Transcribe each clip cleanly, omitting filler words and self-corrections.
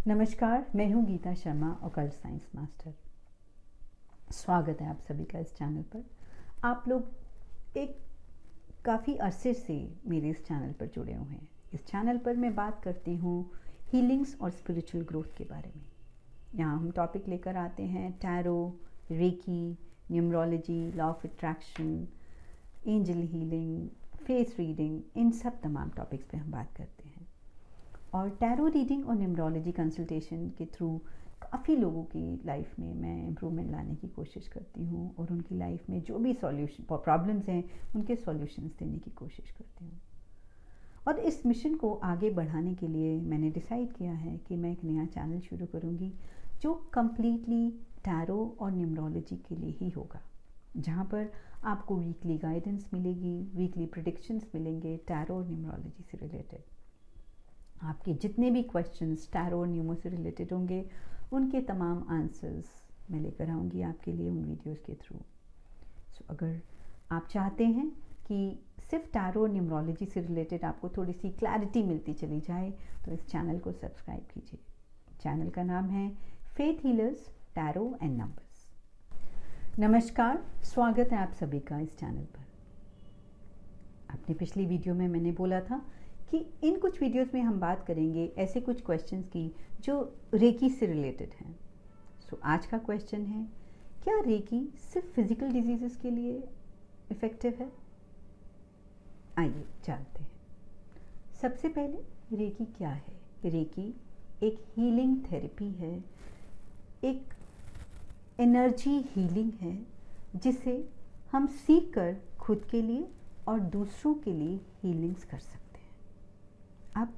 नमस्कार, मैं हूँ Geeta Sharma, occult science master. स्वागत है आप सभी का इस चैनल पर। आप लोग एक काफ़ी अरसे से मेरे इस चैनल पर जुड़े हुए हैं। इस चैनल पर मैं बात करती हूँ हीलिंग्स और स्पिरिचुअल ग्रोथ के बारे में। यहाँ हम टॉपिक लेकर आते हैं tarot, reiki, numerology, law of attraction, angel healing, face reading, इन सब तमाम टॉपिक्स पे हम बात करते हैं। और टैरो रीडिंग और न्यूमरोलॉजी कंसल्टेशन के थ्रू काफ़ी लोगों की लाइफ में मैं इम्प्रूवमेंट लाने की कोशिश करती हूँ और उनकी लाइफ में जो भी सॉल्यूशन प्रॉब्लम्स हैं उनके सॉल्यूशंस देने की कोशिश करती हूँ। और इस मिशन को आगे बढ़ाने के लिए मैंने डिसाइड किया है कि मैं एक नया चैनल शुरू करूँगी जो कम्प्लीटली टैरो और न्यूमरोलॉजी के लिए ही होगा, जहाँ पर आपको वीकली गाइडेंस मिलेगी, वीकली प्रेडिक्शंस मिलेंगे टैरो और न्यूमरोलॉजी से रिलेटेड। आपके जितने भी क्वेश्चंस टैरो और न्यूमो से रिलेटेड होंगे उनके तमाम आंसर्स मैं लेकर आऊँगी आपके लिए उन वीडियोस के थ्रू। अगर आप चाहते हैं कि सिर्फ टैरो और न्यूमरोलॉजी से रिलेटेड आपको थोड़ी सी क्लैरिटी मिलती चली जाए तो इस चैनल को सब्सक्राइब कीजिए। चैनल का नाम है faith healers tarot and numbers. नमस्कार, स्वागत है आप सभी का इस चैनल पर। अपनी पिछली वीडियो में मैंने बोला था कि इन कुछ वीडियोस में हम बात करेंगे ऐसे कुछ क्वेश्चंस की जो रेकी से रिलेटेड हैं। आज का क्वेश्चन है, क्या रेकी सिर्फ फिजिकल डिजीजेस के लिए इफ़ेक्टिव है? आइए जानते हैं। सबसे पहले रेकी क्या है? रेकी एक हीलिंग थेरेपी है, एक एनर्जी हीलिंग है जिसे हम सीख कर खुद के लिए और दूसरों के लिए हीलिंग्स कर सकते हैं। अब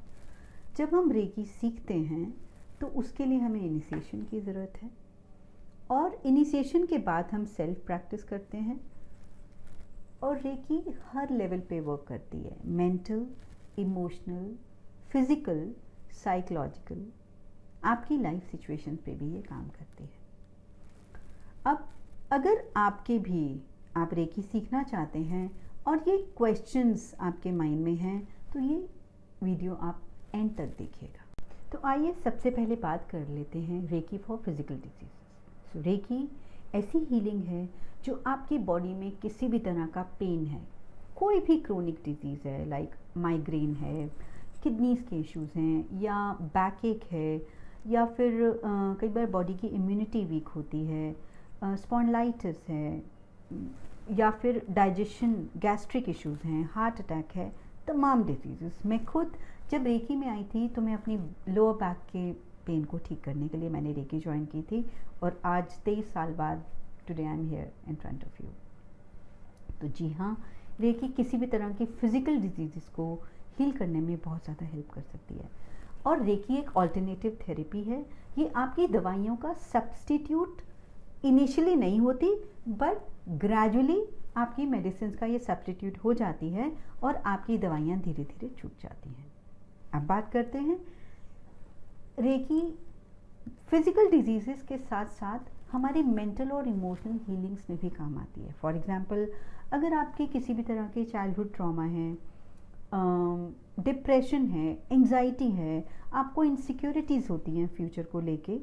जब हम रेकी सीखते हैं तो उसके लिए हमें इनिशिएशन की ज़रूरत है और इनिशिएशन के बाद हम सेल्फ प्रैक्टिस करते हैं। और रेकी हर लेवल पे वर्क करती है, मेंटल, इमोशनल, फिज़िकल, साइकोलॉजिकल, आपकी लाइफ सिचुएशन पे भी ये काम करती है। अब अगर आप रेकी सीखना चाहते हैं और ये क्वेश्चंस आपके माइंड में हैं तो ये वीडियो आप एंड तक देखिएगा। तो आइए सबसे पहले बात कर लेते हैं reiki for physical disease. Reiki ऐसी हीलिंग है जो आपकी बॉडी में किसी भी तरह का पेन है, कोई भी क्रोनिक डिजीज़ है, लाइक माइग्रेन है, किडनीज़ के इश्यूज़ हैं, या बैक एक है, या फिर कई बार बॉडी की इम्यूनिटी वीक होती है, स्पॉन्डिलाइटिस है, या फिर डाइजेशन गैस्ट्रिक इश्यूज़ हैं, हार्ट अटैक है, तमाम डिजीज़। मैं खुद जब रेकी में आई थी तो मैं अपनी लोअर बैक के पेन को ठीक करने के लिए मैंने रेकी ज्वाइन की थी और आज 23 साल बाद today I am here in front of you. तो जी हाँ, रेकी किसी भी तरह की फिज़िकल डिजीज़ को हील करने में बहुत ज़्यादा हेल्प कर सकती है। और रेकी एक ऑल्टरनेटिव थेरेपी है, ये आपकी दवाइयों का सब्स्टिट्यूट इनिशियली नहीं होती, बट ग्रेजुअली आपकी मेडिसिन का ये सब्स्टिट्यूट हो जाती है और आपकी दवाइयाँ धीरे धीरे छूट जाती हैं। अब बात करते हैं, रेकी फिज़िकल डिजीज़ के साथ साथ हमारे मेंटल और इमोशनल हीलिंग्स में भी काम आती है। फॉर एग्ज़ाम्पल, अगर आपके किसी भी तरह के चाइल्डहुड ट्रॉमा है, डिप्रेशन है, एंजाइटी है, आपको इनसिक्योरिटीज़ होती हैं फ्यूचर को लेके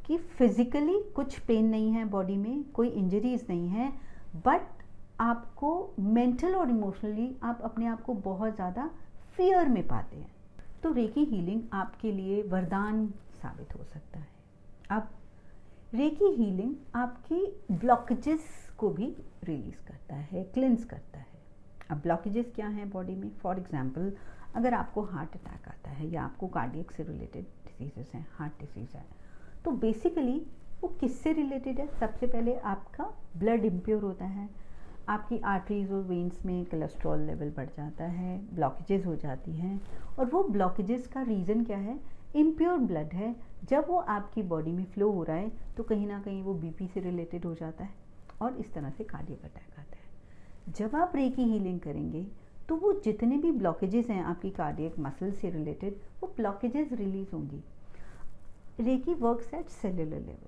कि फिज़िकली कुछ पेन नहीं है बॉडी में, कोई इंजरीज नहीं है, बट आपको मेंटल और इमोशनली आप अपने आप को बहुत ज़्यादा फियर में पाते हैं, तो रेकी हीलिंग आपके लिए वरदान साबित हो सकता है। अब रेकी हीलिंग आपकी ब्लॉकेजेस को भी रिलीज़ करता है, क्लिंस करता है। अब ब्लॉकेजेस क्या हैं बॉडी में? फॉर एग्जांपल, अगर आपको हार्ट अटैक आता है या आपको कार्डियक से रिलेटेड डिजीज़ हैं, हार्ट डिजीज़ है, तो बेसिकली वो किससे रिलेटेड है? सबसे पहले आपका ब्लड इम्प्योर होता है, आपकी आर्टरीज और वेन्स में कोलेस्ट्रॉल लेवल बढ़ जाता है, ब्लॉकेजेस हो जाती हैं। और वो ब्लॉकेजेस का रीज़न क्या है? इम्प्योर ब्लड है। जब वो आपकी बॉडी में फ्लो हो रहा है तो कहीं ना कहीं वो बीपी से रिलेटेड हो जाता है और इस तरह से कार्डियक अटैक आता है। जब आप रेकी हीलिंग करेंगे तो वो जितने भी ब्लॉकेजेस हैं आपकी कार्डियक मसल से रिलेटेड, वो ब्लॉकेजेस रिलीज होंगी। Reiki works at cellular level,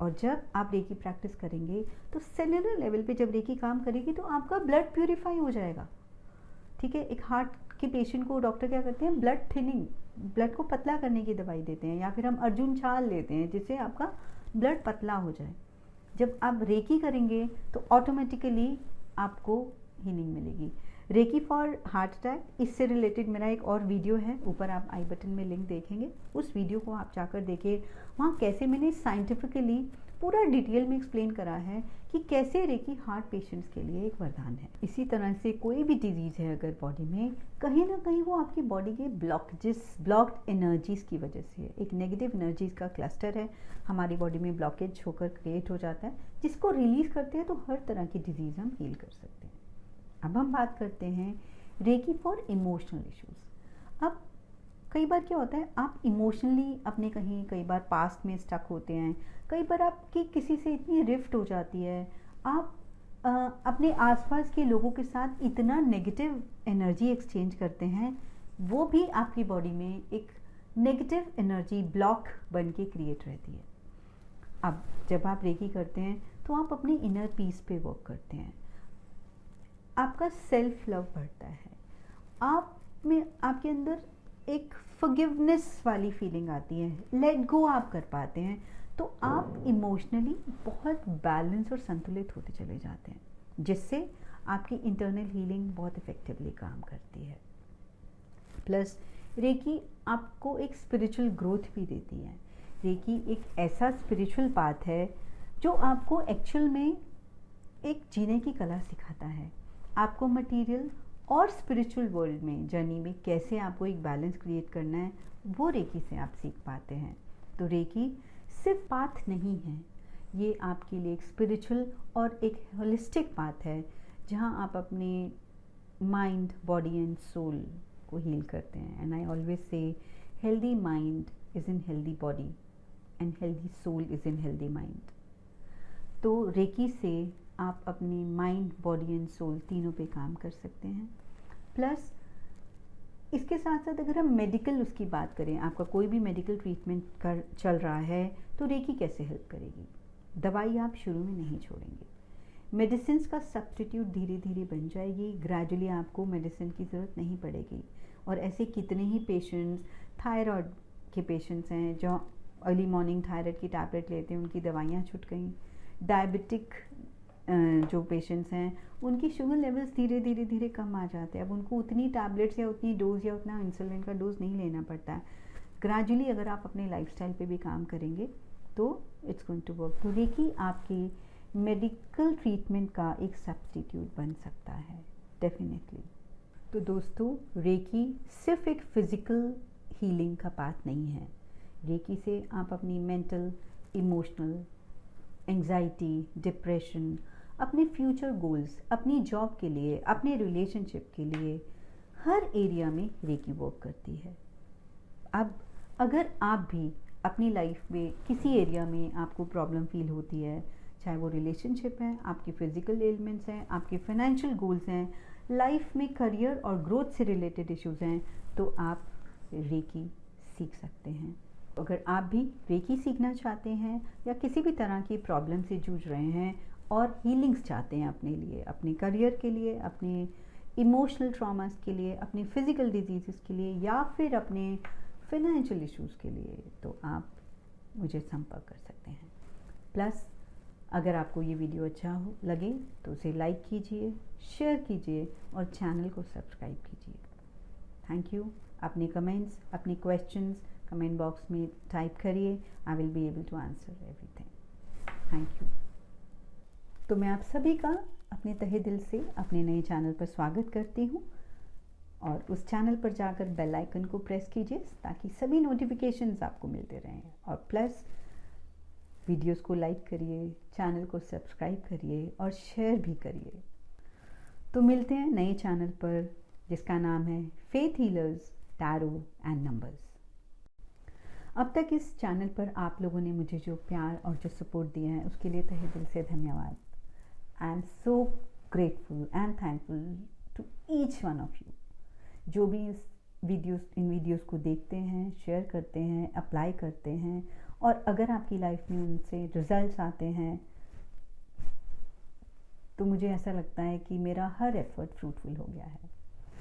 और जब आप रेकी प्रैक्टिस करेंगे तो सेलुलर लेवल पे जब रेकी काम करेगी तो आपका ब्लड प्यूरिफाई हो जाएगा। ठीक है, एक हार्ट के पेशेंट को डॉक्टर क्या करते हैं? ब्लड थिनिंग ब्लड को पतला करने की दवाई देते हैं, या फिर हम अर्जुन छाल लेते हैं जिससे आपका ब्लड पतला हो जाए। जब आप रेकी करेंगे तो ऑटोमेटिकली आपको हीलिंग मिलेगी। रेकी फॉर हार्ट अटैक, इससे रिलेटेड मेरा एक और वीडियो है, ऊपर आप आई बटन में लिंक देखेंगे, उस वीडियो को आप जाकर देखिए। वहाँ कैसे मैंने साइंटिफिकली पूरा डिटेल में एक्सप्लेन करा है कि कैसे रेकी हार्ट पेशेंट्स के लिए एक वरदान है। इसी तरह से कोई भी डिजीज़ है अगर बॉडी में, कहीं ना कहीं वो आपकी बॉडी के ब्लॉक्ड एनर्जीज़ की वजह से है। एक नेगेटिव एनर्जीज़ का क्लस्टर है, हमारी बॉडी में ब्लॉकेज होकर क्रिएट हो जाता है, जिसको रिलीज़ करते हैं तो हर तरह की डिजीज़ हम हील कर सकते हैं। अब हम बात करते हैं रेकी फॉर इमोशनल इश्यूज़। अब कई बार क्या होता है, आप इमोशनली अपने कई बार पास्ट में स्टक होते हैं, कई बार आपकी किसी से इतनी रिफ्ट हो जाती है, आप अपने आसपास के लोगों के साथ इतना नेगेटिव एनर्जी एक्सचेंज करते हैं, वो भी आपकी बॉडी में एक नेगेटिव एनर्जी ब्लॉक बन के क्रिएट रहती है। अब जब आप रेकी करते हैं तो आप अपने इनर पीस पे वर्क करते हैं, आपका सेल्फ लव बढ़ता है, आप में आपके अंदर एक फॉरगिवनेस वाली फीलिंग आती है, लेट गो आप कर पाते हैं, तो आप इमोशनली बहुत बैलेंस और संतुलित होते चले जाते हैं, जिससे आपकी इंटरनल हीलिंग बहुत इफ़ेक्टिवली काम करती है। प्लस रेकी आपको एक स्पिरिचुअल ग्रोथ भी देती है। रेकी एक ऐसा स्पिरिचुअल पाथ है जो आपको एक्चुअल में एक जीने की कला सिखाता है, आपको मटेरियल और स्पिरिचुअल वर्ल्ड में जर्नी में कैसे आपको एक बैलेंस क्रिएट करना है, वो रेकी से आप सीख पाते हैं। तो रेकी सिर्फ पाथ नहीं है, ये आपके लिए एक स्पिरिचुअल और एक होलिस्टिक पाथ है, जहाँ आप अपने माइंड, बॉडी एंड सोल को हील करते हैं। And I always say healthy mind is in healthy body and healthy soul is in healthy mind. तो रेकी से आप अपनी माइंड, बॉडी एंड सोल तीनों पे काम कर सकते हैं। प्लस इसके साथ साथ अगर हम मेडिकल उसकी बात करें, आपका कोई भी मेडिकल ट्रीटमेंट कर चल रहा है तो रेकी कैसे हेल्प करेगी। दवाई आप शुरू में नहीं छोड़ेंगे, मेडिसिन का सब्स्टिट्यूट धीरे धीरे बन जाएगी, ग्रेजुअली आपको मेडिसिन की ज़रूरत नहीं पड़ेगी। और ऐसे कितने ही पेशेंट्स, थायराइड के पेशेंट्स हैं जो अर्ली मॉर्निंग थायराइड की टैबलेट लेते हैं, उनकी दवाइयाँ छूट गई। डायबिटिक जो पेशेंट्स हैं, उनकी शुगर लेवल्स धीरे धीरे कम आ जाते हैं, अब उनको उतनी टैबलेट्स या उतनी डोज या उतना इंसुलिन का डोज नहीं लेना पड़ता है। ग्रेजुअली अगर आप अपने लाइफस्टाइल पे भी काम करेंगे तो इट्स गोइंग टू वर्क। तो रेकी आपकी मेडिकल ट्रीटमेंट का एक सब्स्टिट्यूट बन सकता है डेफिनेटली। तो दोस्तों, रेकी सिर्फ एक फिज़िकल हीलिंग का पाथ नहीं है। रेकी से आप अपनी मेंटल, इमोशनल, एंग्जाइटी, डिप्रेशन, अपने फ्यूचर गोल्स, अपनी जॉब के लिए, अपने रिलेशनशिप के लिए, हर एरिया में रेकी वर्क करती है। अब अगर आप भी अपनी लाइफ में किसी एरिया में आपको प्रॉब्लम फील होती है, चाहे वो रिलेशनशिप है, आपकी फिजिकल एलिमेंट्स हैं, आपके फाइनेंशियल गोल्स हैं, लाइफ में करियर और ग्रोथ से रिलेटेड इश्यूज़ हैं, तो आप रेकी सीख सकते हैं। अगर आप भी रेकी सीखना चाहते हैं या किसी भी तरह की प्रॉब्लम से जूझ रहे हैं और हीलिंग्स चाहते हैं अपने लिए, अपने करियर के लिए, अपने इमोशनल ट्रॉमास के लिए, अपने फिज़िकल डिजीज़ के लिए, या फिर अपने फाइनेंशियल इश्यूज़ के लिए, तो आप मुझे संपर्क कर सकते हैं। प्लस अगर आपको ये वीडियो अच्छा लगे तो उसे लाइक कीजिए, शेयर कीजिए और चैनल को सब्सक्राइब कीजिए। Thank you. अपने कमेंट्स, अपने क्वेश्चंस कमेंट बॉक्स में टाइप करिए, I will be able to answer everything. Thank you. तो मैं आप सभी का अपने तहे दिल से अपने नए चैनल पर स्वागत करती हूँ, और उस चैनल पर जाकर बेल आइकन को प्रेस कीजिए ताकि सभी नोटिफिकेशंस आपको मिलते रहें। और प्लस वीडियोस को लाइक करिए, चैनल को सब्सक्राइब करिए और शेयर भी करिए। तो मिलते हैं नए चैनल पर जिसका नाम है faith healers, tarot and numbers. अब तक इस चैनल पर आप लोगों ने मुझे जो प्यार और जो सपोर्ट दिया है उसके लिए तहे दिल से धन्यवाद। I am so grateful and thankful to each one of you जो भी इन वीडियोस को देखते हैं, शेयर करते हैं, अप्लाई करते हैं, और अगर आपकी लाइफ में उनसे रिजल्ट्स आते हैं तो मुझे ऐसा लगता है कि मेरा हर एफर्ट फ्रूटफुल हो गया है।